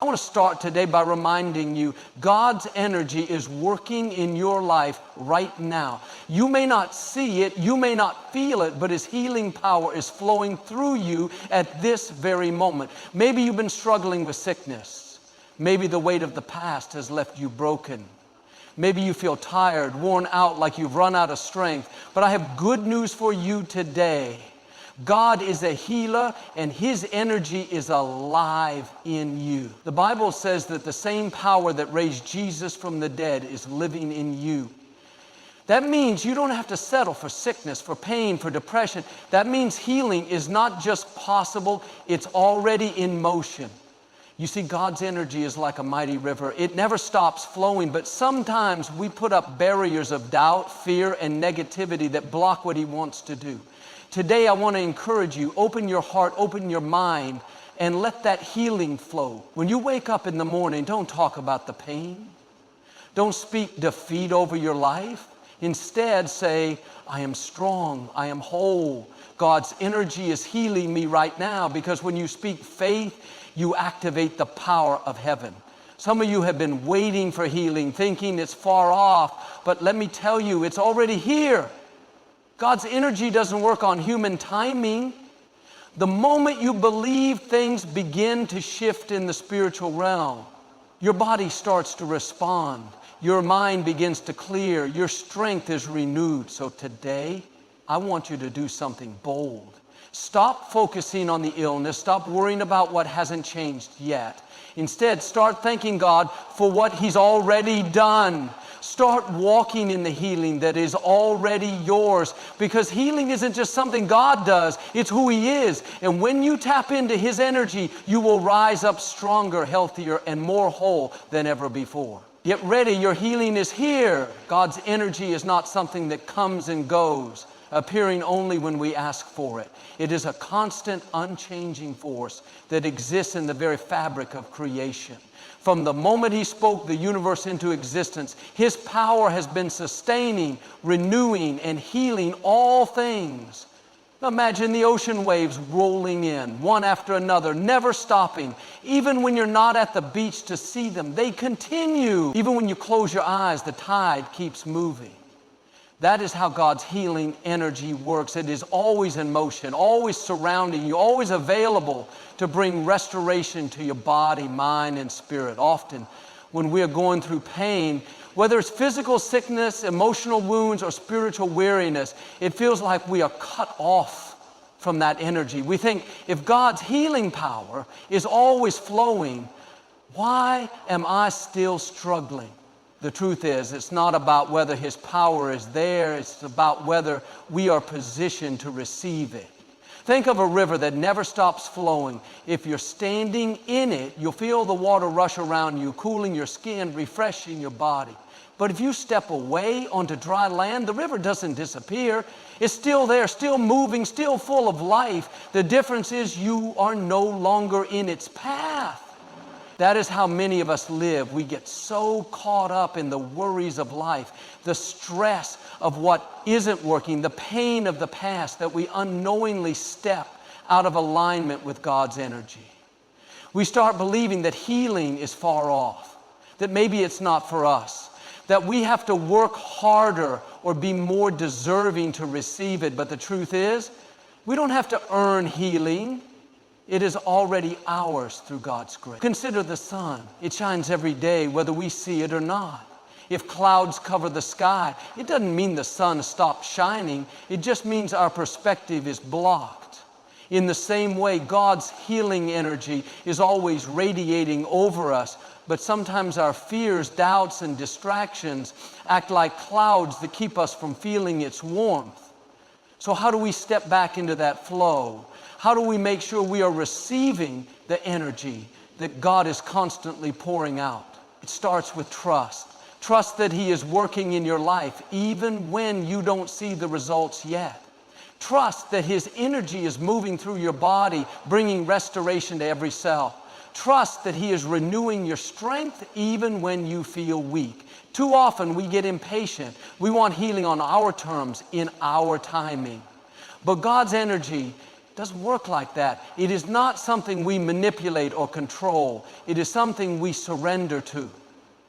want to start today by reminding you God's energy is working in your life right now. You may not see it, you may not feel it, but His healing power is flowing through you at this very moment. Maybe you've been struggling with sickness. Maybe the weight of the past has left you broken. Maybe you feel tired, worn out, like you've run out of strength. But I have good news for you today. God is a healer, and His energy is alive in you. The Bible says that the same power that raised Jesus from the dead is living in you. That means you don't have to settle for sickness, for pain, for depression. That means healing is not just possible, it's already in motion. You see, God's energy is like a mighty river. It never stops flowing, but sometimes we put up barriers of doubt, fear, and negativity that block what He wants to do. Today, I want to encourage you, open your heart, open your mind, and let that healing flow. When you wake up in the morning, don't talk about the pain. Don't speak defeat over your life. Instead, say, I am strong, I am whole. God's energy is healing me right now, because when you speak faith, you activate the power of heaven. Some of you have been waiting for healing, thinking it's far off, but let me tell you, it's already here. God's energy doesn't work on human timing. The moment you believe, things begin to shift in the spiritual realm. Your body starts to respond. Your mind begins to clear. Your strength is renewed. So today, I want you to do something bold. Stop focusing on the illness. Stop worrying about what hasn't changed yet. Instead, start thanking God for what He's already done. Start walking in the healing that is already yours, because healing isn't just something God does, it's who He is. And when you tap into His energy, you will rise up stronger, healthier, and more whole than ever before. Get ready, your healing is here. God's energy is not something that comes and goes, appearing only when we ask for it. It is a constant, unchanging force that exists in the very fabric of creation. From the moment He spoke the universe into existence, His power has been sustaining, renewing, and healing all things. Imagine the ocean waves rolling in, one after another, never stopping. Even when you're not at the beach to see them, they continue. Even when you close your eyes, the tide keeps moving. That is how God's healing energy works. It is always in motion, always surrounding you, always available to bring restoration to your body, mind, and spirit. Often, when we are going through pain, whether it's physical sickness, emotional wounds, or spiritual weariness, it feels like we are cut off from that energy. We think, if God's healing power is always flowing, why am I still struggling? The truth is, it's not about whether His power is there, it's about whether we are positioned to receive it. Think of a river that never stops flowing. If you're standing in it, you'll feel the water rush around you, cooling your skin, refreshing your body. But if you step away onto dry land, the river doesn't disappear. It's still there, still moving, still full of life. The difference is you are no longer in its path. That is how many of us live. We get so caught up in the worries of life, the stress of what isn't working, the pain of the past, that we unknowingly step out of alignment with God's energy. We start believing that healing is far off, that maybe it's not for us, that we have to work harder or be more deserving to receive it. But the truth is, we don't have to earn healing. It is already ours through God's grace. Consider the sun. It shines every day, whether we see it or not. If clouds cover the sky, it doesn't mean the sun stops shining. It just means our perspective is blocked. In the same way, God's healing energy is always radiating over us, but sometimes our fears, doubts, and distractions act like clouds that keep us from feeling its warmth. So how do we step back into that flow? How do we make sure we are receiving the energy that God is constantly pouring out? It starts with trust. Trust that He is working in your life even when you don't see the results yet. Trust that His energy is moving through your body, bringing restoration to every cell. Trust that He is renewing your strength even when you feel weak. Too often we get impatient. We want healing on our terms, in our timing. But God's energy doesn't work like that. It is not something we manipulate or control. It is something we surrender to.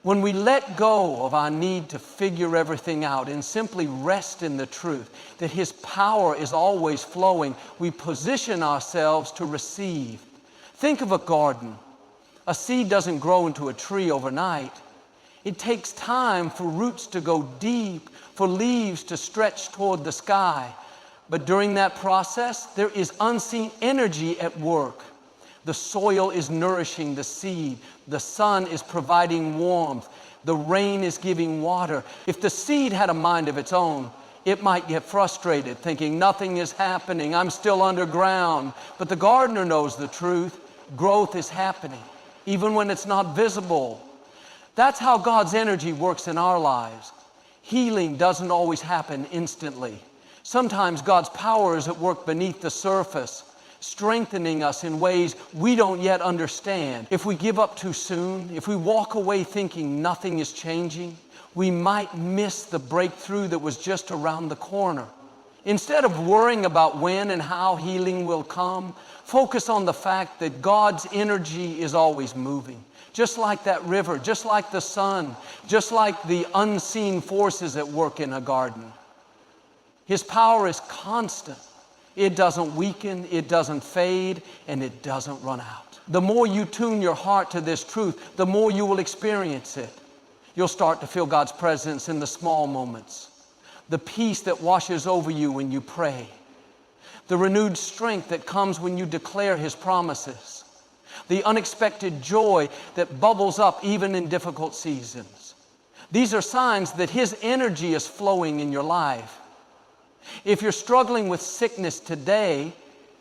When we let go of our need to figure everything out and simply rest in the truth that His power is always flowing, we position ourselves to receive. Think of a garden. A seed doesn't grow into a tree overnight. It takes time for roots to go deep, for leaves to stretch toward the sky. But during that process, there is unseen energy at work. The soil is nourishing the seed. The sun is providing warmth. The rain is giving water. If the seed had a mind of its own, it might get frustrated, thinking nothing is happening. I'm still underground. But the gardener knows the truth. Growth is happening, even when it's not visible. That's how God's energy works in our lives. Healing doesn't always happen instantly. Sometimes God's power is at work beneath the surface, strengthening us in ways we don't yet understand. If we give up too soon, if we walk away thinking nothing is changing, we might miss the breakthrough that was just around the corner. Instead of worrying about when and how healing will come, focus on the fact that God's energy is always moving. Just like that river, just like the sun, just like the unseen forces at work in a garden. His power is constant. It doesn't weaken, it doesn't fade, and it doesn't run out. The more you tune your heart to this truth, the more you will experience it. You'll start to feel God's presence in the small moments. The peace that washes over you when you pray. The renewed strength that comes when you declare His promises. The unexpected joy that bubbles up even in difficult seasons. These are signs that His energy is flowing in your life. If you're struggling with sickness today,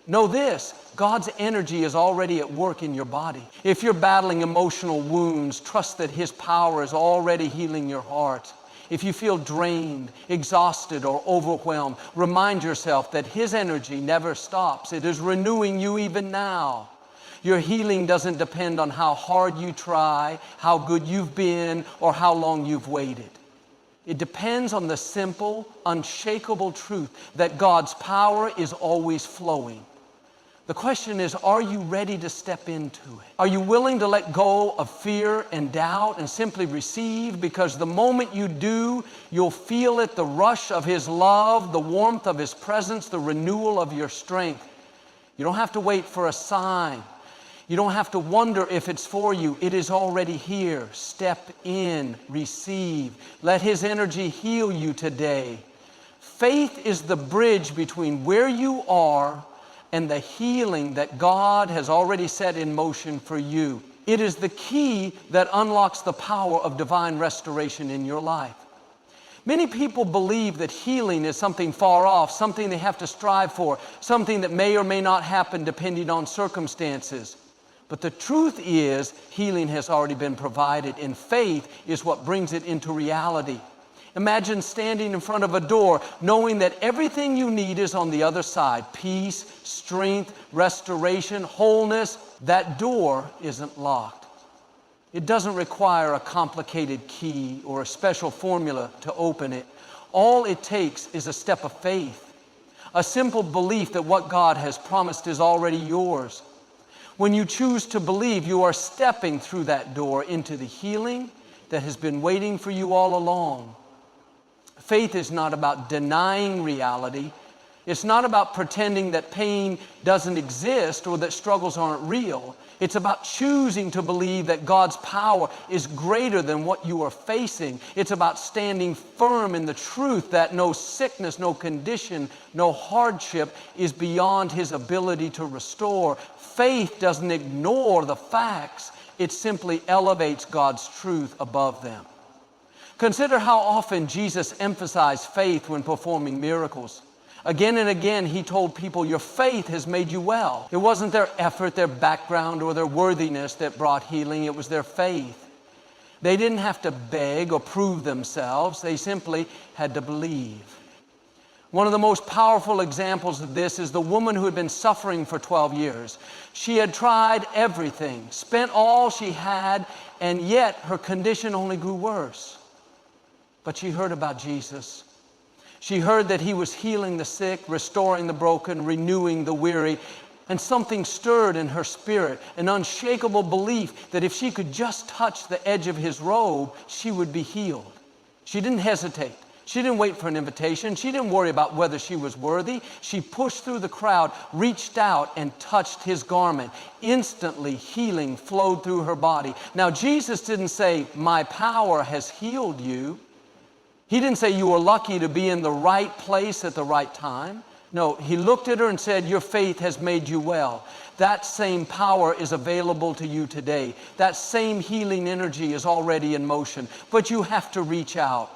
know this: God's energy is already at work in your body. If you're battling emotional wounds, trust that His power is already healing your heart. If you feel drained, exhausted, or overwhelmed, remind yourself that His energy never stops. It is renewing you even now. Your healing doesn't depend on how hard you try, how good you've been, or how long you've waited. It depends on the simple, unshakable truth that God's power is always flowing. The question is, are you ready to step into it? Are you willing to let go of fear and doubt and simply receive? Because the moment you do, you'll feel it, the rush of His love, the warmth of His presence, the renewal of your strength. You don't have to wait for a sign. You don't have to wonder if it's for you. It is already here. Step in, receive. Let His energy heal you today. Faith is the bridge between where you are and the healing that God has already set in motion for you. It is the key that unlocks the power of divine restoration in your life. Many people believe that healing is something far off, something they have to strive for, something that may or may not happen depending on circumstances. But the truth is, healing has already been provided, and faith is what brings it into reality. Imagine standing in front of a door, knowing that everything you need is on the other side. Peace, strength, restoration, wholeness. That door isn't locked. It doesn't require a complicated key or a special formula to open it. All it takes is a step of faith, a simple belief that what God has promised is already yours. When you choose to believe, you are stepping through that door into the healing that has been waiting for you all along. Faith is not about denying reality. It's not about pretending that pain doesn't exist or that struggles aren't real. It's about choosing to believe that God's power is greater than what you are facing. It's about standing firm in the truth that no sickness, no condition, no hardship is beyond His ability to restore. Faith doesn't ignore the facts. It simply elevates God's truth above them. Consider how often Jesus emphasized faith when performing miracles. Again and again, He told people, your faith has made you well. It wasn't their effort, their background, or their worthiness that brought healing. It was their faith. They didn't have to beg or prove themselves. They simply had to believe. One of the most powerful examples of this is the woman who had been suffering for 12 years. She had tried everything, spent all she had, and yet her condition only grew worse. But she heard about Jesus. She heard that he was healing the sick, restoring the broken, renewing the weary, and something stirred in her spirit, an unshakable belief that if she could just touch the edge of his robe, she would be healed. She didn't hesitate. She didn't wait for an invitation. She didn't worry about whether she was worthy. She pushed through the crowd, reached out, and touched his garment. Instantly, healing flowed through her body. Now, Jesus didn't say, "My power has healed you." He didn't say you were lucky to be in the right place at the right time. No, he looked at her and said, "Your faith has made you well." That same power is available to you today. That same healing energy is already in motion. But you have to reach out.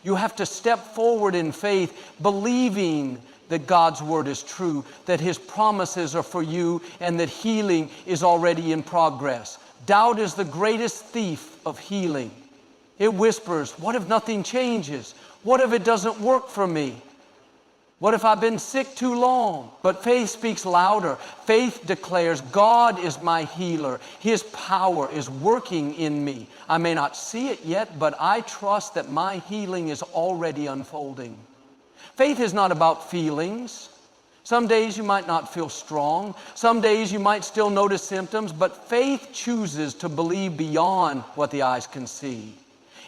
You have to step forward in faith, believing that God's word is true, that his promises are for you, and that healing is already in progress. Doubt is the greatest thief of healing. It whispers, "What if nothing changes? What if it doesn't work for me? What if I've been sick too long?" But faith speaks louder. Faith declares, "God is my healer. His power is working in me. I may not see it yet, but I trust that my healing is already unfolding." Faith is not about feelings. Some days you might not feel strong. Some days you might still notice symptoms, but faith chooses to believe beyond what the eyes can see.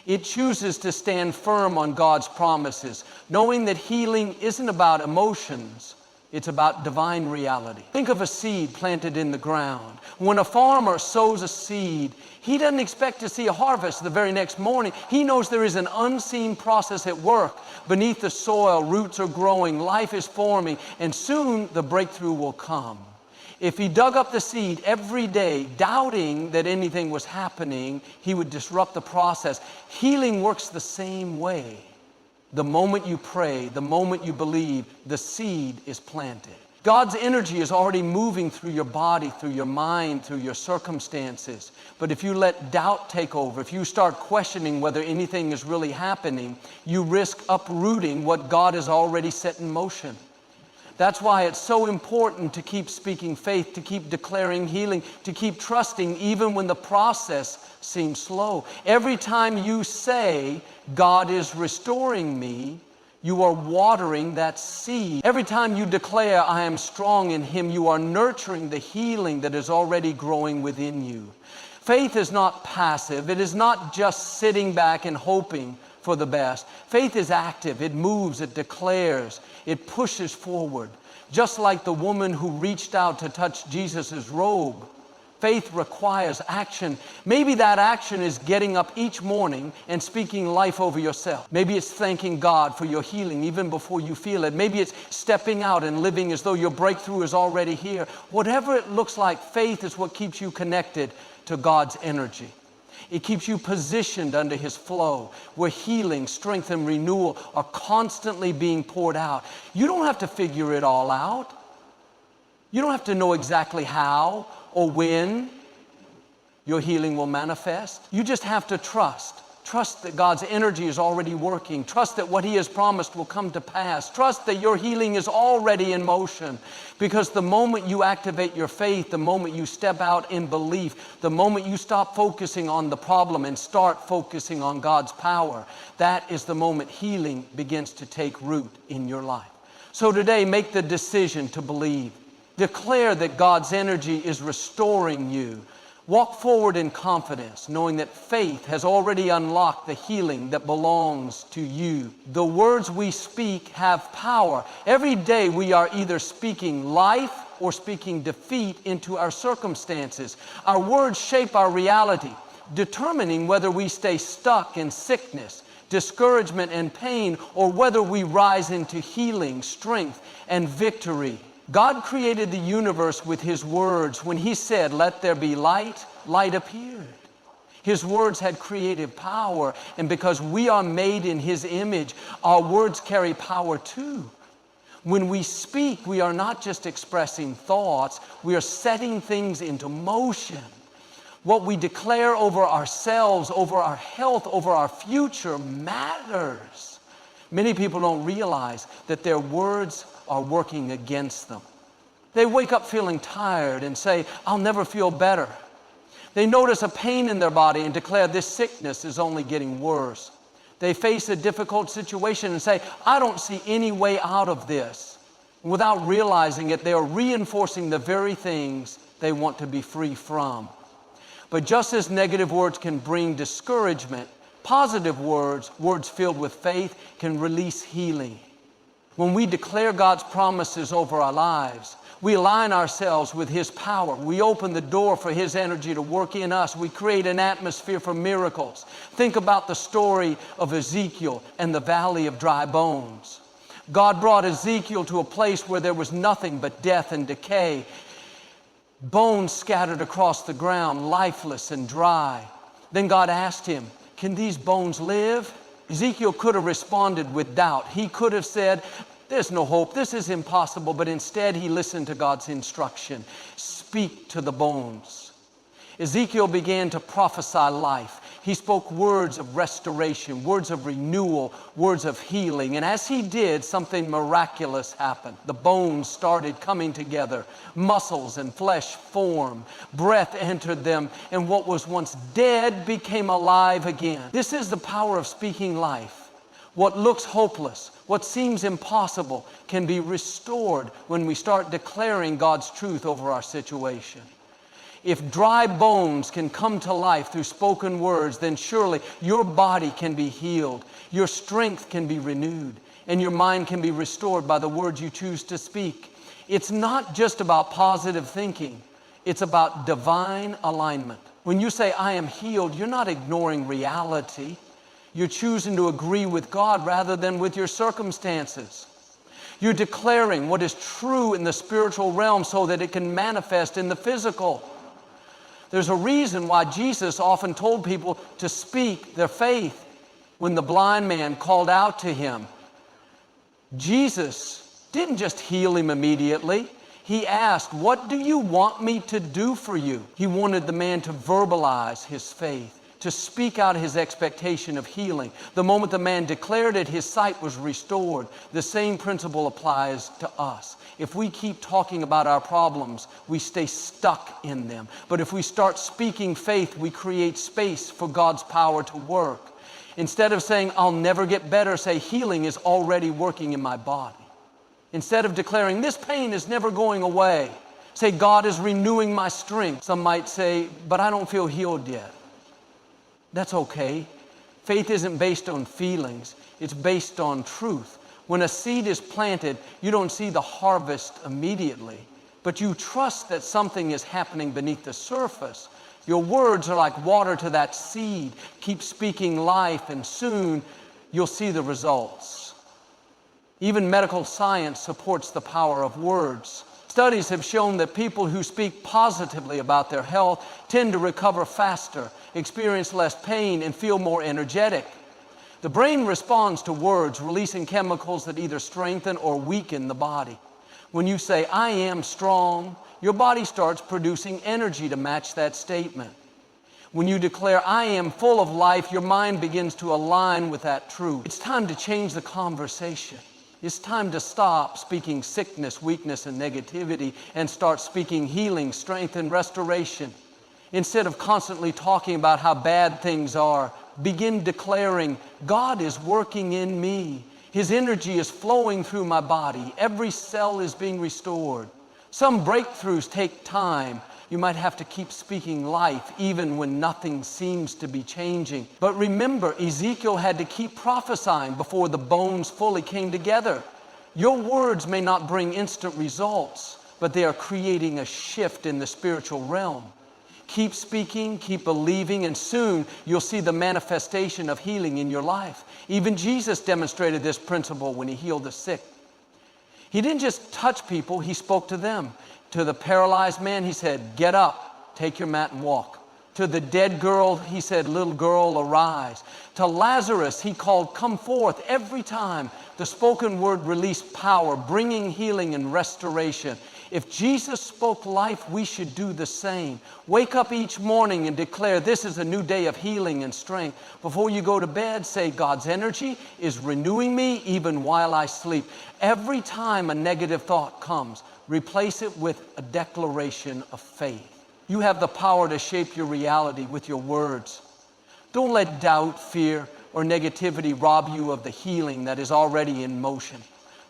It chooses to stand firm on God's promises, knowing that healing isn't about emotions, it's about divine reality. Think of a seed planted in the ground. When a farmer sows a seed, he doesn't expect to see a harvest the very next morning. He knows there is an unseen process at work. Beneath the soil, roots are growing, life is forming, and soon the breakthrough will come. If he dug up the seed every day, doubting that anything was happening, he would disrupt the process. Healing works the same way. The moment you pray, the moment you believe, the seed is planted. God's energy is already moving through your body, through your mind, through your circumstances. But if you let doubt take over, if you start questioning whether anything is really happening, you risk uprooting what God has already set in motion. That's why it's so important to keep speaking faith, to keep declaring healing, to keep trusting even when the process seems slow. Every time you say, "God is restoring me," you are watering that seed. Every time you declare, "I am strong in him," you are nurturing the healing that is already growing within you. Faith is not passive. It is not just sitting back and hoping for the best. Faith is active. It moves, it declares, it pushes forward. Just like the woman who reached out to touch Jesus' robe, faith requires action. Maybe that action is getting up each morning and speaking life over yourself. Maybe it's thanking God for your healing even before you feel it. Maybe it's stepping out and living as though your breakthrough is already here. Whatever it looks like, faith is what keeps you connected to God's energy. It keeps you positioned under his flow, where healing, strength, and renewal are constantly being poured out. You don't have to figure it all out. You don't have to know exactly how or when your healing will manifest. You just have to trust. Trust that God's energy is already working. Trust that what he has promised will come to pass. Trust that your healing is already in motion. Because the moment you activate your faith, the moment you step out in belief, the moment you stop focusing on the problem and start focusing on God's power, that is the moment healing begins to take root in your life. So today, make the decision to believe. Declare that God's energy is restoring you. Walk forward in confidence, knowing that faith has already unlocked the healing that belongs to you. The words we speak have power. Every day we are either speaking life or speaking defeat into our circumstances. Our words shape our reality, determining whether we stay stuck in sickness, discouragement, and pain, or whether we rise into healing, strength, and victory. God created the universe with his words. When he said, "Let there be light," light appeared. His words had creative power, and because we are made in his image, our words carry power too. When we speak, we are not just expressing thoughts, we are setting things into motion. What we declare over ourselves, over our health, over our future matters. Many people don't realize that their words are working against them. They wake up feeling tired and say, "I'll never feel better." They notice a pain in their body and declare this sickness is only getting worse. They face a difficult situation and say, I don't see any way out of this. Without realizing it, they are reinforcing the very things they want to be free from. But just as negative words can bring discouragement, positive words, words filled with faith, can release healing. When we declare God's promises over our lives, we align ourselves with His power. We open the door for His energy to work in us. We create an atmosphere for miracles. Think about the story of Ezekiel and the valley of dry bones. God brought Ezekiel to a place where there was nothing but death and decay. Bones scattered across the ground, lifeless and dry. Then God asked him, can these bones live? Ezekiel could have responded with doubt. He could have said, there's no hope, this is impossible, but instead he listened to God's instruction. Speak to the bones. Ezekiel began to prophesy life. He spoke words of restoration, words of renewal, words of healing. And as he did, something miraculous happened. The bones started coming together. Muscles and flesh formed. Breath entered them, and what was once dead became alive again. This is the power of speaking life. What looks hopeless, what seems impossible, can be restored when we start declaring God's truth over our situation. If dry bones can come to life through spoken words, then surely your body can be healed, your strength can be renewed, and your mind can be restored by the words you choose to speak. It's not just about positive thinking, it's about divine alignment. When you say, I am healed, you're not ignoring reality. You're choosing to agree with God rather than with your circumstances. You're declaring what is true in the spiritual realm so that it can manifest in the physical. There's a reason why Jesus often told people to speak their faith when the blind man called out to him. Jesus didn't just heal him immediately. He asked, what do you want me to do for you? He wanted the man to verbalize his faith, to speak out his expectation of healing. The moment the man declared it, his sight was restored. The same principle applies to us. If we keep talking about our problems, we stay stuck in them. But if we start speaking faith, we create space for God's power to work. Instead of saying, I'll never get better, say, healing is already working in my body. Instead of declaring, this pain is never going away, say, God is renewing my strength. Some might say, but I don't feel healed yet. That's okay. Faith isn't based on feelings. It's based on truth. When a seed is planted, you don't see the harvest immediately, but you trust that something is happening beneath the surface. Your words are like water to that seed. Keep speaking life, and soon you'll see the results. Even medical science supports the power of words. Studies have shown that people who speak positively about their health tend to recover faster, experience less pain, and feel more energetic. The brain responds to words, releasing chemicals that either strengthen or weaken the body. When you say, I am strong, your body starts producing energy to match that statement. When you declare, I am full of life, your mind begins to align with that truth. It's time to change the conversation. It's time to stop speaking sickness, weakness, and negativity and start speaking healing, strength, and restoration. Instead of constantly talking about how bad things are, begin declaring, God is working in me. His energy is flowing through my body. Every cell is being restored. Some breakthroughs take time. You might have to keep speaking life even when nothing seems to be changing. But remember, Ezekiel had to keep prophesying before the bones fully came together. Your words may not bring instant results, but they are creating a shift in the spiritual realm. Keep speaking, keep believing, and soon you'll see the manifestation of healing in your life. Even Jesus demonstrated this principle when he healed the sick. He didn't just touch people, he spoke to them. To the paralyzed man, he said, get up, take your mat and walk. To the dead girl, he said, little girl, arise. To Lazarus, he called, come forth. Every time the spoken word released power, bringing healing and restoration. If Jesus spoke life, we should do the same. Wake up each morning and declare, this is a new day of healing and strength. Before you go to bed, say, God's energy is renewing me even while I sleep. Every time a negative thought comes, replace it with a declaration of faith. You have the power to shape your reality with your words. Don't let doubt, fear, or negativity rob you of the healing that is already in motion.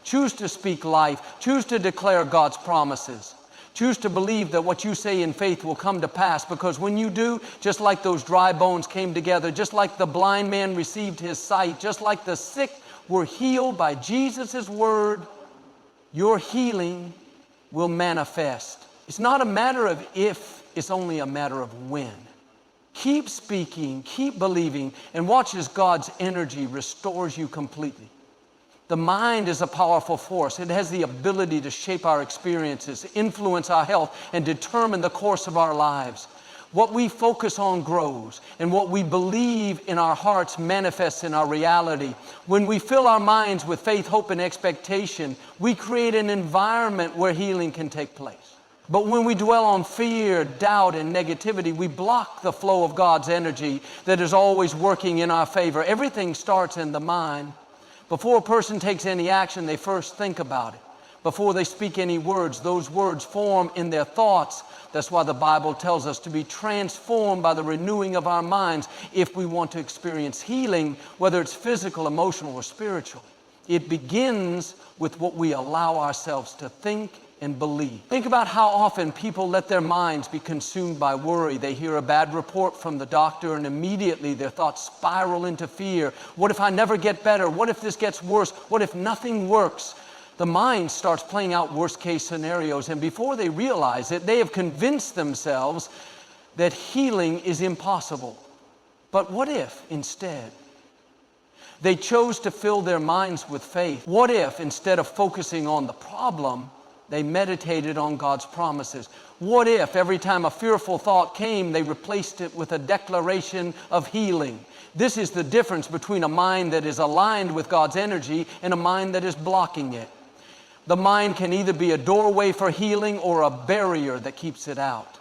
Choose to speak life. Choose to declare God's promises. Choose to believe that what you say in faith will come to pass, because when you do, just like those dry bones came together, just like the blind man received his sight, just like the sick were healed by Jesus' word, your healing will manifest. It's not a matter of if, it's only a matter of when. Keep speaking, keep believing, and watch as God's energy restores you completely. The mind is a powerful force. It has the ability to shape our experiences, influence our health, and determine the course of our lives. What we focus on grows, and what we believe in our hearts manifests in our reality. When we fill our minds with faith, hope, and expectation, we create an environment where healing can take place. But when we dwell on fear, doubt, and negativity, we block the flow of God's energy that is always working in our favor. Everything starts in the mind. Before a person takes any action, they first think about it. Before they speak any words, those words form in their thoughts. That's why the Bible tells us to be transformed by the renewing of our minds if we want to experience healing, whether it's physical, emotional, or spiritual. It begins with what we allow ourselves to think and believe. Think about how often people let their minds be consumed by worry. They hear a bad report from the doctor and immediately their thoughts spiral into fear. What if I never get better? What if this gets worse? What if nothing works? The mind starts playing out worst case scenarios, and before they realize it, they have convinced themselves that healing is impossible. But what if instead they chose to fill their minds with faith? What if instead of focusing on the problem, they meditated on God's promises? What if every time a fearful thought came, they replaced it with a declaration of healing? This is the difference between a mind that is aligned with God's energy and a mind that is blocking it. The mind can either be a doorway for healing or a barrier that keeps it out.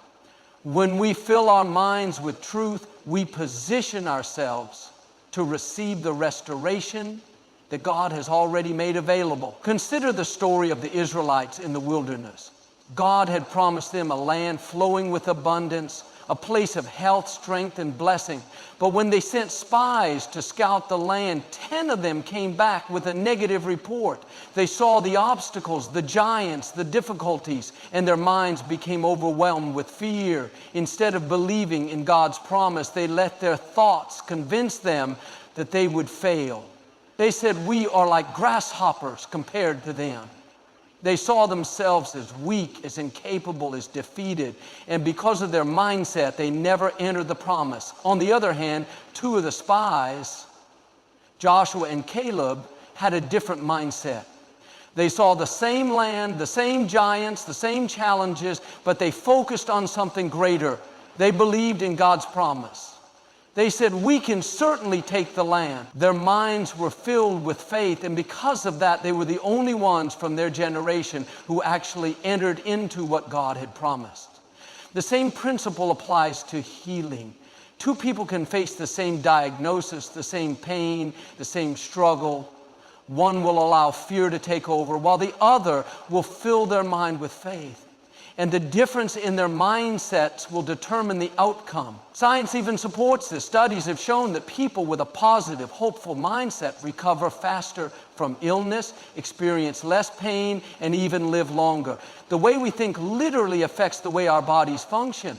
When we fill our minds with truth, we position ourselves to receive the restoration that God has already made available. Consider the story of the Israelites in the wilderness. God had promised them a land flowing with abundance, a place of health, strength, and blessing. But when they sent spies to scout the land, 10 of them came back with a negative report. They saw the obstacles, the giants, the difficulties, and their minds became overwhelmed with fear. Instead of believing in God's promise, they let their thoughts convince them that they would fail. They said, "We are like grasshoppers compared to them." They saw themselves as weak, as incapable, as defeated. And because of their mindset, they never entered the promise. On the other hand, 2 of the spies, Joshua and Caleb, had a different mindset. They saw the same land, the same giants, the same challenges, but they focused on something greater. They believed in God's promise. They said, "We can certainly take the land." Their minds were filled with faith, and because of that, they were the only ones from their generation who actually entered into what God had promised. The same principle applies to healing. 2 people can face the same diagnosis, the same pain, the same struggle. One will allow fear to take over, while the other will fill their mind with faith. And the difference in their mindsets will determine the outcome. Science even supports this. Studies have shown that people with a positive, hopeful mindset recover faster from illness, experience less pain, and even live longer. The way we think literally affects the way our bodies function.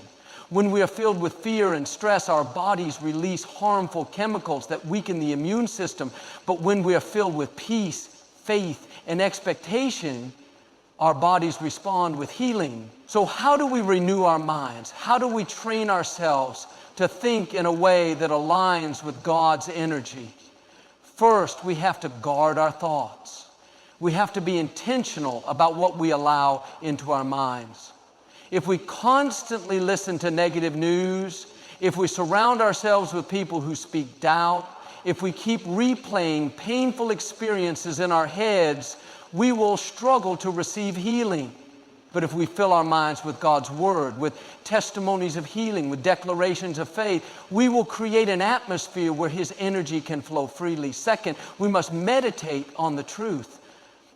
When we are filled with fear and stress, our bodies release harmful chemicals that weaken the immune system. But when we are filled with peace, faith, and expectation, our bodies respond with healing. So how do we renew our minds? How do we train ourselves to think in a way that aligns with God's energy? First, we have to guard our thoughts. We have to be intentional about what we allow into our minds. If we constantly listen to negative news, if we surround ourselves with people who speak doubt, if we keep replaying painful experiences in our heads, we will struggle to receive healing. But if we fill our minds with God's word, with testimonies of healing, with declarations of faith, we will create an atmosphere where His energy can flow freely. Second, we must meditate on the truth.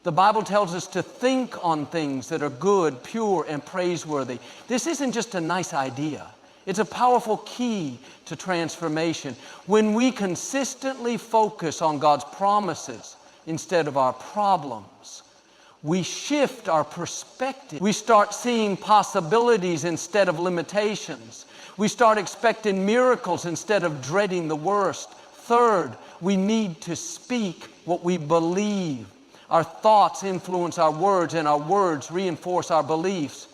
The Bible tells us to think on things that are good, pure, and praiseworthy. This isn't just a nice idea. It's a powerful key to transformation. When we consistently focus on God's promises instead of our problems, we shift our perspective. We start seeing possibilities instead of limitations. We start expecting miracles instead of dreading the worst. Third, we need to speak what we believe. Our thoughts influence our words, and our words reinforce our beliefs.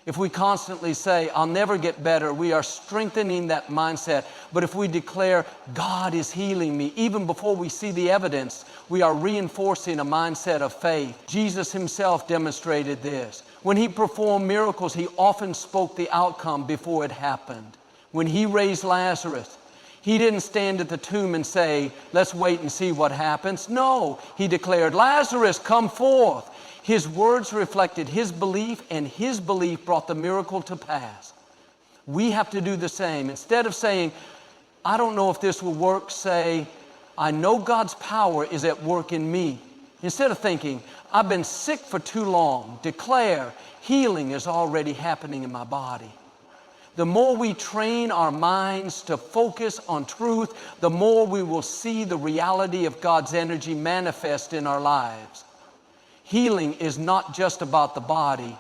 If we constantly say, I'll never get better, we are strengthening that mindset. But if we declare, God is healing me, even before we see the evidence, we are reinforcing a mindset of faith. Jesus himself demonstrated this. When he performed miracles, he often spoke the outcome before it happened. When he raised Lazarus, he didn't stand at the tomb and say, let's wait and see what happens. No, he declared, Lazarus, come forth. His words reflected his belief, and his belief brought the miracle to pass. We have to do the same. Instead of saying, I don't know if this will work, say, I know God's power is at work in me. Instead of thinking, I've been sick for too long, declare, healing is already happening in my body. The more we train our minds to focus on truth, the more we will see the reality of God's energy manifest in our lives. Healing is not just about the body,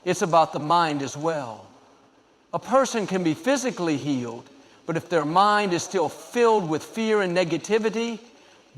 it's about the mind as well. A person can be physically healed, but if their mind is still filled with fear and negativity,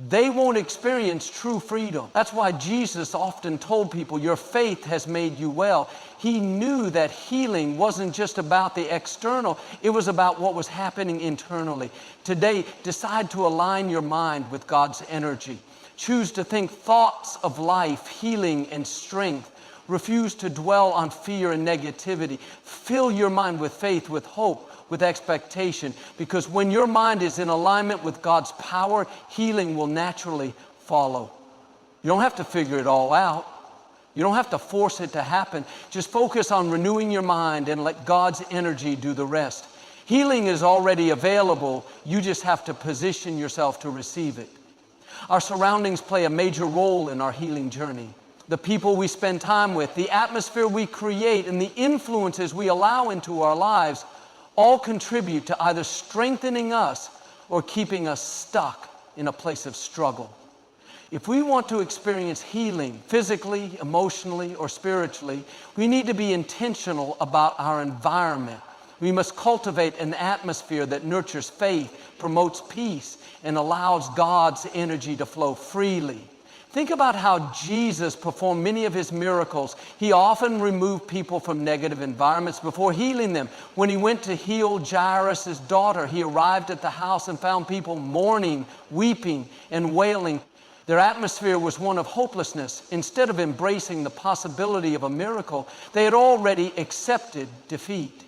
they won't experience true freedom. That's why Jesus often told people, your faith has made you well. He knew that healing wasn't just about the external, it was about what was happening internally. Today, decide to align your mind with God's energy. Choose to think thoughts of life, healing, and strength. Refuse to dwell on fear and negativity. Fill your mind with faith, with hope, with expectation. Because when your mind is in alignment with God's power, healing will naturally follow. You don't have to figure it all out. You don't have to force it to happen. Just focus on renewing your mind and let God's energy do the rest. Healing is already available. You just have to position yourself to receive it. Our surroundings play a major role in our healing journey. The people we spend time with, the atmosphere we create, and the influences we allow into our lives all contribute to either strengthening us or keeping us stuck in a place of struggle. If we want to experience healing physically, emotionally, or spiritually, we need to be intentional about our environment. We must cultivate an atmosphere that nurtures faith, promotes peace, and allows God's energy to flow freely. Think about how Jesus performed many of his miracles. He often removed people from negative environments before healing them. When he went to heal Jairus' daughter, he arrived at the house and found people mourning, weeping, and wailing. Their atmosphere was one of hopelessness. Instead of embracing the possibility of a miracle, they had already accepted defeat.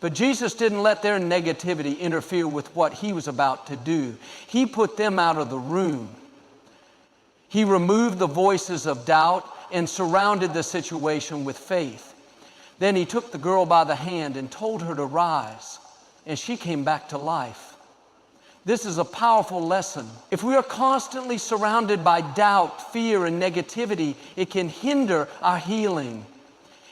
But Jesus didn't let their negativity interfere with what he was about to do. He put them out of the room. He removed the voices of doubt and surrounded the situation with faith. Then he took the girl by the hand and told her to rise, and she came back to life. This is a powerful lesson. If we are constantly surrounded by doubt, fear, and negativity, it can hinder our healing.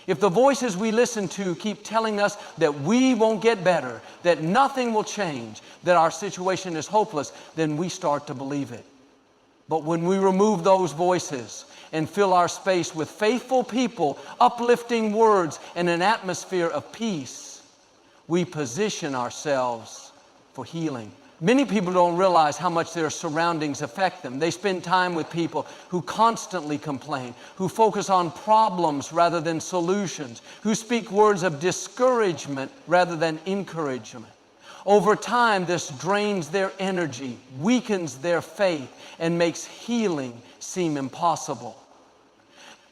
If the voices we listen to keep telling us that we won't get better, that nothing will change, that our situation is hopeless, then we start to believe it. But when we remove those voices and fill our space with faithful people, uplifting words, and an atmosphere of peace, we position ourselves for healing. Many people don't realize how much their surroundings affect them. They spend time with people who constantly complain, who focus on problems rather than solutions, who speak words of discouragement rather than encouragement. Over time, this drains their energy, weakens their faith, and makes healing seem impossible.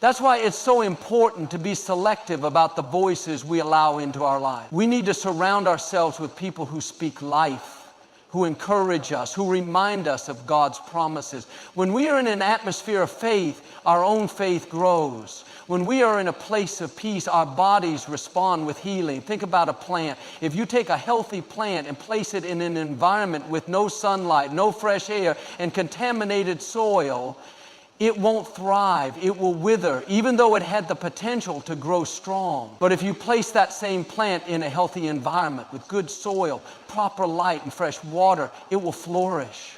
That's why it's so important to be selective about the voices we allow into our life. We need to surround ourselves with people who speak life, who encourage us, who remind us of God's promises. When we are in an atmosphere of faith, our own faith grows. When we are in a place of peace, our bodies respond with healing. Think about a plant. If you take a healthy plant and place it in an environment with no sunlight, no fresh air, and contaminated soil, It won't thrive, it will wither, even though it had the potential to grow strong. But if you place that same plant in a healthy environment with good soil, proper light, and fresh water, it will flourish.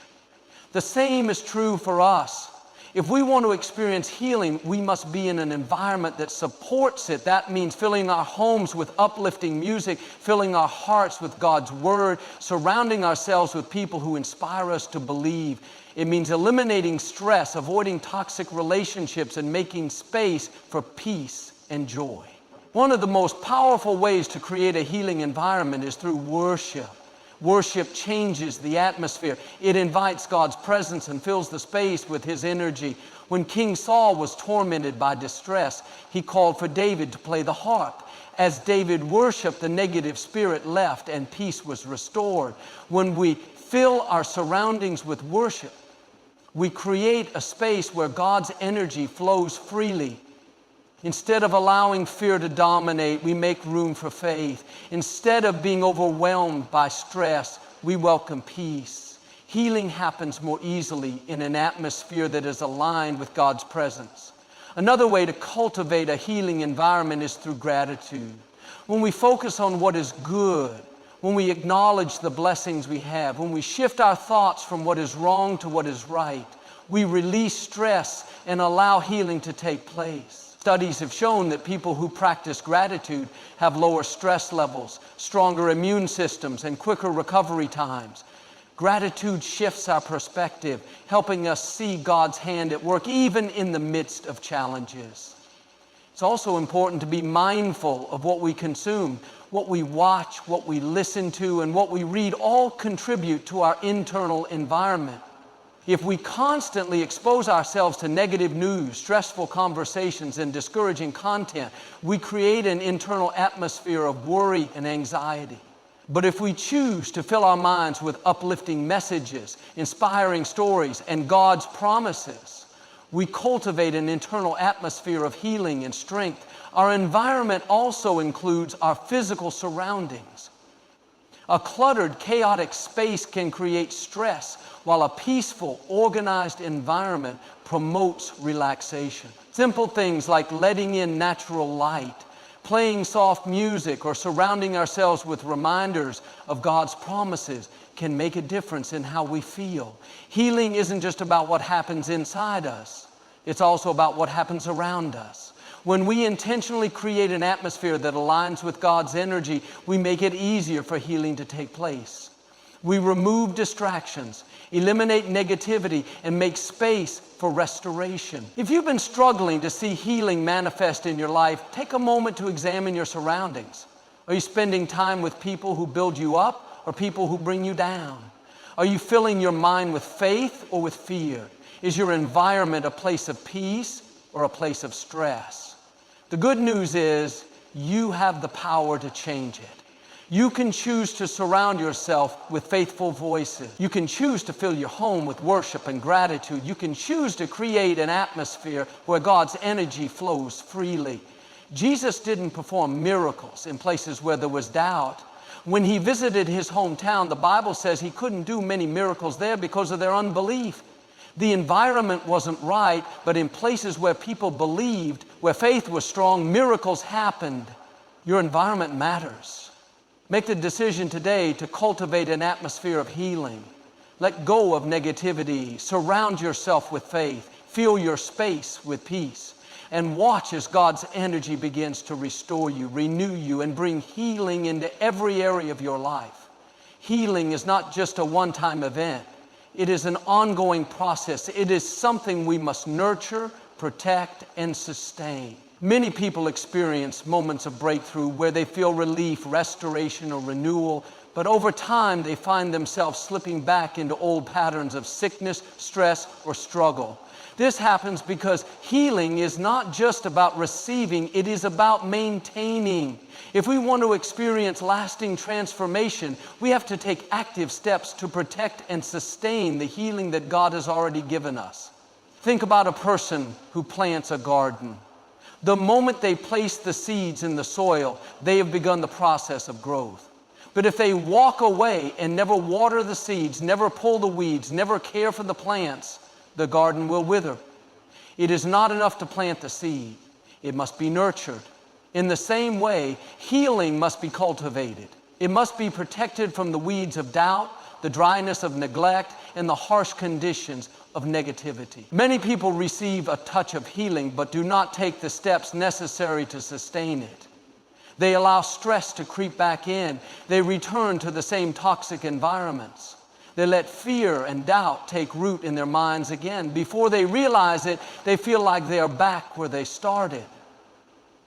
The same is true for us. If we want to experience healing, we must be in an environment that supports it. That means filling our homes with uplifting music, filling our hearts with God's Word, surrounding ourselves with people who inspire us to believe. It means eliminating stress, avoiding toxic relationships, and making space for peace and joy. One of the most powerful ways to create a healing environment is through worship. Worship changes the atmosphere. It invites God's presence and fills the space with His energy. When King Saul was tormented by distress, he called for David to play the harp. As David worshiped, the negative spirit left and peace was restored. When we fill our surroundings with worship, we create a space where God's energy flows freely. Instead of allowing fear to dominate, we make room for faith. Instead of being overwhelmed by stress, we welcome peace. Healing happens more easily in an atmosphere that is aligned with God's presence. Another way to cultivate a healing environment is through gratitude. When we focus on what is good, when we acknowledge the blessings we have, when we shift our thoughts from what is wrong to what is right, we release stress and allow healing to take place. Studies have shown that people who practice gratitude have lower stress levels, stronger immune systems, and quicker recovery times. Gratitude shifts our perspective, helping us see God's hand at work even in the midst of challenges. It's also important to be mindful of what we consume. What we watch, what we listen to, and what we read all contribute to our internal environment. If we constantly expose ourselves to negative news, stressful conversations, and discouraging content, we create an internal atmosphere of worry and anxiety. But if we choose to fill our minds with uplifting messages, inspiring stories, and God's promises, we cultivate an internal atmosphere of healing and strength. Our environment also includes our physical surroundings. A cluttered, chaotic space can create stress, while a peaceful, organized environment promotes relaxation. Simple things like letting in natural light, playing soft music, or surrounding ourselves with reminders of God's promises can make a difference in how we feel. Healing isn't just about what happens inside us. It's also about what happens around us. When we intentionally create an atmosphere that aligns with God's energy, we make it easier for healing to take place. We remove distractions, eliminate negativity, and make space for restoration. If you've been struggling to see healing manifest in your life, take a moment to examine your surroundings. Are you spending time with people who build you up or people who bring you down? Are you filling your mind with faith or with fear? Is your environment a place of peace or a place of stress? The good news is you have the power to change it. You can choose to surround yourself with faithful voices. You can choose to fill your home with worship and gratitude. You can choose to create an atmosphere where God's energy flows freely. Jesus didn't perform miracles in places where there was doubt. When he visited his hometown, the Bible says he couldn't do many miracles there because of their unbelief. The environment wasn't right, but in places where people believed, where faith was strong, miracles happened. Your environment matters. Make the decision today to cultivate an atmosphere of healing. Let go of negativity. Surround yourself with faith. Fill your space with peace. And watch as God's energy begins to restore you, renew you, and bring healing into every area of your life. Healing is not just a one-time event. It is an ongoing process. It is something we must nurture, protect, and sustain. Many people experience moments of breakthrough where they feel relief, restoration, or renewal, but over time they find themselves slipping back into old patterns of sickness, stress, or struggle. This happens because healing is not just about receiving, it is about maintaining. If we want to experience lasting transformation, we have to take active steps to protect and sustain the healing that God has already given us. Think about a person who plants a garden. The moment they place the seeds in the soil, they have begun the process of growth. But if they walk away and never water the seeds, never pull the weeds, never care for the plants, the garden will wither. It is not enough to plant the seed. It must be nurtured. In the same way, healing must be cultivated. It must be protected from the weeds of doubt, the dryness of neglect, and the harsh conditions of negativity. Many people receive a touch of healing but do not take the steps necessary to sustain it. They allow stress to creep back in. They return to the same toxic environments. They let fear and doubt take root in their minds again. Before they realize it, they feel like they are back where they started.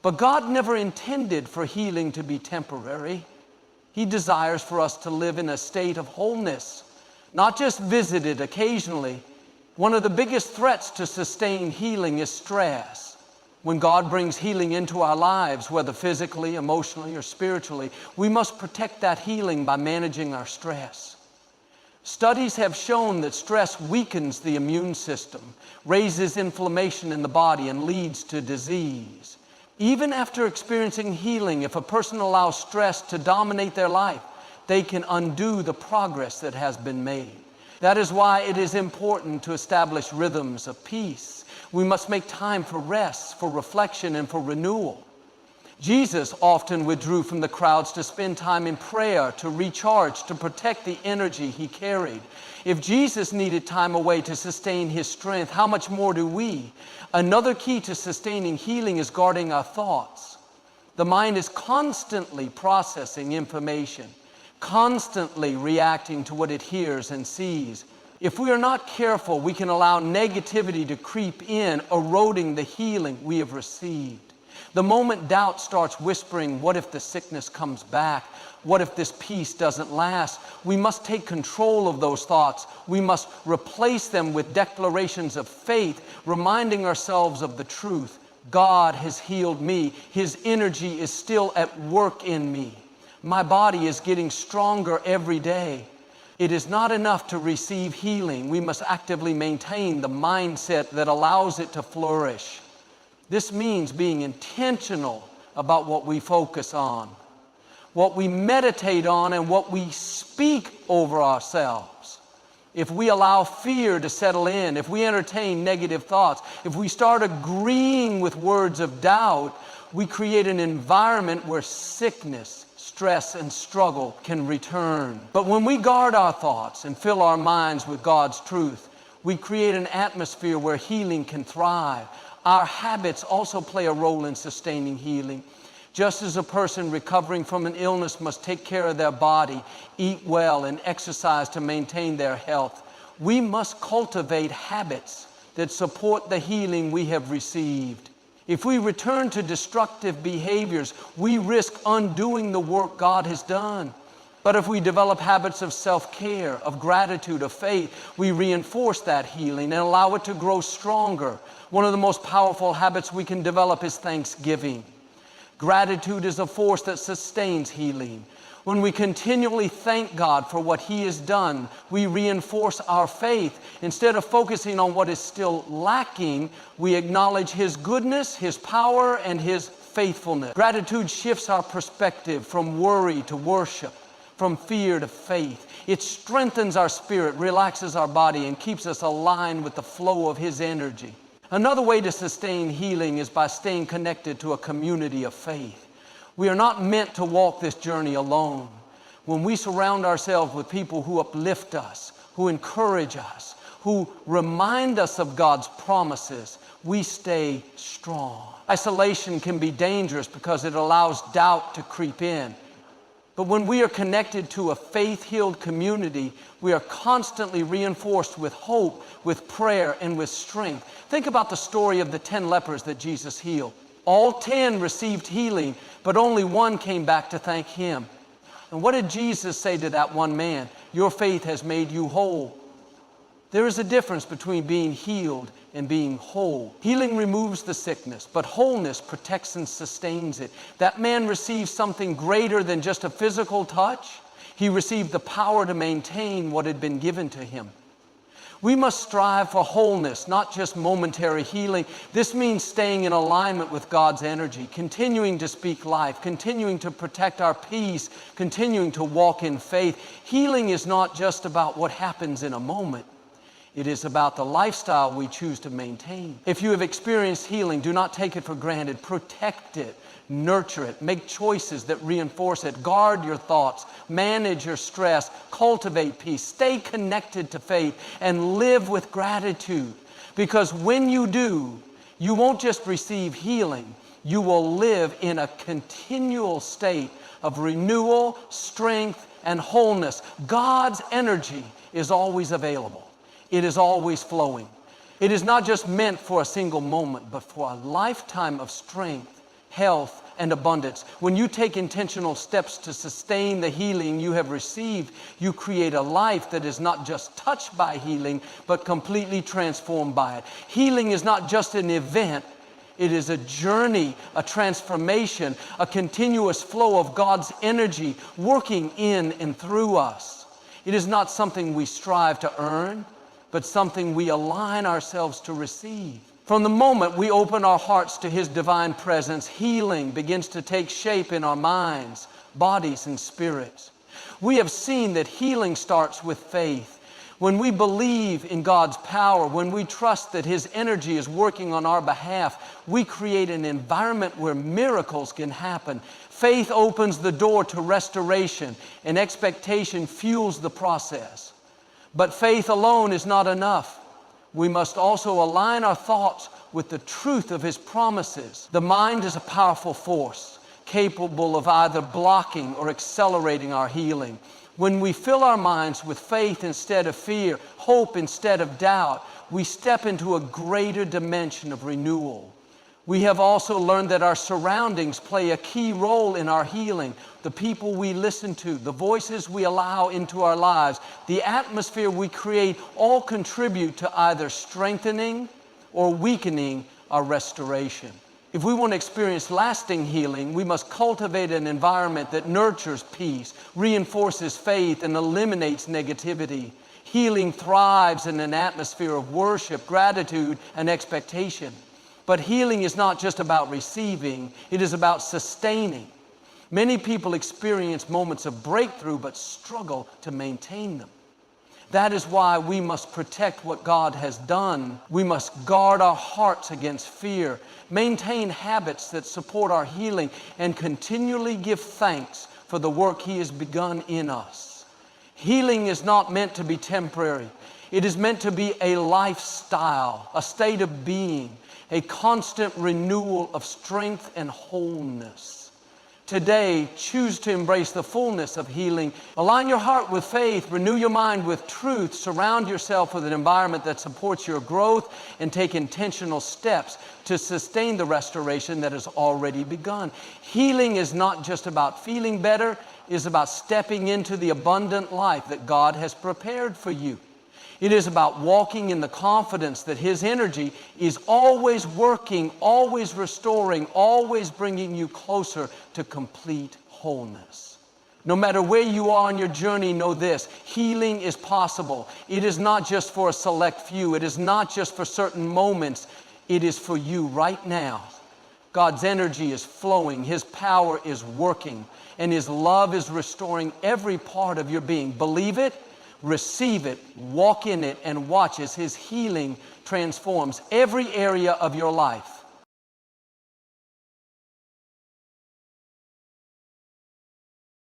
But God never intended for healing to be temporary. He desires for us to live in a state of wholeness, not just visited occasionally. One of the biggest threats to sustained healing is stress. When God brings healing into our lives, whether physically, emotionally, or spiritually, we must protect that healing by managing our stress. Studies have shown that stress weakens the immune system, raises inflammation in the body, and leads to disease. Even after experiencing healing, if a person allows stress to dominate their life, they can undo the progress that has been made. That is why it is important to establish rhythms of peace. We must make time for rest, for reflection, and for renewal. Jesus often withdrew from the crowds to spend time in prayer, to recharge, to protect the energy he carried. If Jesus needed time away to sustain his strength, how much more do we? Another key to sustaining healing is guarding our thoughts. The mind is constantly processing information, constantly reacting to what it hears and sees. If we are not careful, we can allow negativity to creep in, eroding the healing we have received. The moment doubt starts whispering, what if the sickness comes back? What if this peace doesn't last? We must take control of those thoughts. We must replace them with declarations of faith, reminding ourselves of the truth. God has healed me. His energy is still at work in me. My body is getting stronger every day. It is not enough to receive healing. We must actively maintain the mindset that allows it to flourish. This means being intentional about what we focus on, what we meditate on, and what we speak over ourselves. If we allow fear to settle in, if we entertain negative thoughts, if we start agreeing with words of doubt, we create an environment where sickness, stress, and struggle can return. But when we guard our thoughts and fill our minds with God's truth, we create an atmosphere where healing can thrive. Our habits also play a role in sustaining healing. Just as a person recovering from an illness must take care of their body, eat well, and exercise to maintain their health, we must cultivate habits that support the healing we have received. If we return to destructive behaviors, we risk undoing the work God has done. But if we develop habits of self-care, of gratitude, of faith, we reinforce that healing and allow it to grow stronger. One of the most powerful habits we can develop is thanksgiving. Gratitude is a force that sustains healing. When we continually thank God for what He has done, we reinforce our faith. Instead of focusing on what is still lacking, we acknowledge His goodness, His power, and His faithfulness. Gratitude shifts our perspective from worry to worship, from fear to faith. It strengthens our spirit, relaxes our body, and keeps us aligned with the flow of His energy. Another way to sustain healing is by staying connected to a community of faith. We are not meant to walk this journey alone. When we surround ourselves with people who uplift us, who encourage us, who remind us of God's promises, we stay strong. Isolation can be dangerous because it allows doubt to creep in. But when we are connected to a faith-healed community, we are constantly reinforced with hope, with prayer, and with strength. Think about the story of the 10 lepers that Jesus healed. All 10 received healing, but only one came back to thank Him. And what did Jesus say to that one man? Your faith has made you whole. There is a difference between being healed and being whole. Healing removes the sickness, but wholeness protects and sustains it. That man received something greater than just a physical touch. He received the power to maintain what had been given to him. We must strive for wholeness, not just momentary healing. This means staying in alignment with God's energy, continuing to speak life, continuing to protect our peace, continuing to walk in faith. Healing is not just about what happens in a moment. It is about the lifestyle we choose to maintain. If you have experienced healing, do not take it for granted. Protect it, nurture it, make choices that reinforce it. Guard your thoughts, manage your stress, cultivate peace, stay connected to faith, and live with gratitude. Because when you do, you won't just receive healing, you will live in a continual state of renewal, strength, and wholeness. God's energy is always available. It is always flowing. It is not just meant for a single moment, but for a lifetime of strength, health, and abundance. When you take intentional steps to sustain the healing you have received, you create a life that is not just touched by healing, but completely transformed by it. Healing is not just an event. It is a journey, a transformation, a continuous flow of God's energy working in and through us. It is not something we strive to earn, but something we align ourselves to receive. From the moment we open our hearts to His divine presence, healing begins to take shape in our minds, bodies, and spirits. We have seen that healing starts with faith. When we believe in God's power, when we trust that His energy is working on our behalf, we create an environment where miracles can happen. Faith opens the door to restoration, and expectation fuels the process. But faith alone is not enough. We must also align our thoughts with the truth of His promises. The mind is a powerful force, capable of either blocking or accelerating our healing. When we fill our minds with faith instead of fear, hope instead of doubt, we step into a greater dimension of renewal. We have also learned that our surroundings play a key role in our healing. The people we listen to, the voices we allow into our lives, the atmosphere we create all contribute to either strengthening or weakening our restoration. If we want to experience lasting healing, we must cultivate an environment that nurtures peace, reinforces faith, and eliminates negativity. Healing thrives in an atmosphere of worship, gratitude, and expectation. But healing is not just about receiving, it is about sustaining. Many people experience moments of breakthrough but struggle to maintain them. That is why we must protect what God has done. We must guard our hearts against fear, maintain habits that support our healing, and continually give thanks for the work He has begun in us. Healing is not meant to be temporary. It is meant to be a lifestyle, a state of being, a constant renewal of strength and wholeness. Today, choose to embrace the fullness of healing. Align your heart with faith, renew your mind with truth, surround yourself with an environment that supports your growth, and take intentional steps to sustain the restoration that has already begun. Healing is not just about feeling better, it is about stepping into the abundant life that God has prepared for you. It is about walking in the confidence that His energy is always working, always restoring, always bringing you closer to complete wholeness. No matter where you are on your journey, know this: healing is possible. It is not just for a select few. It is not just for certain moments. It is for you right now. God's energy is flowing. His power is working. And His love is restoring every part of your being. Believe it. Receive it, walk in it, and watch as His healing transforms every area of your life.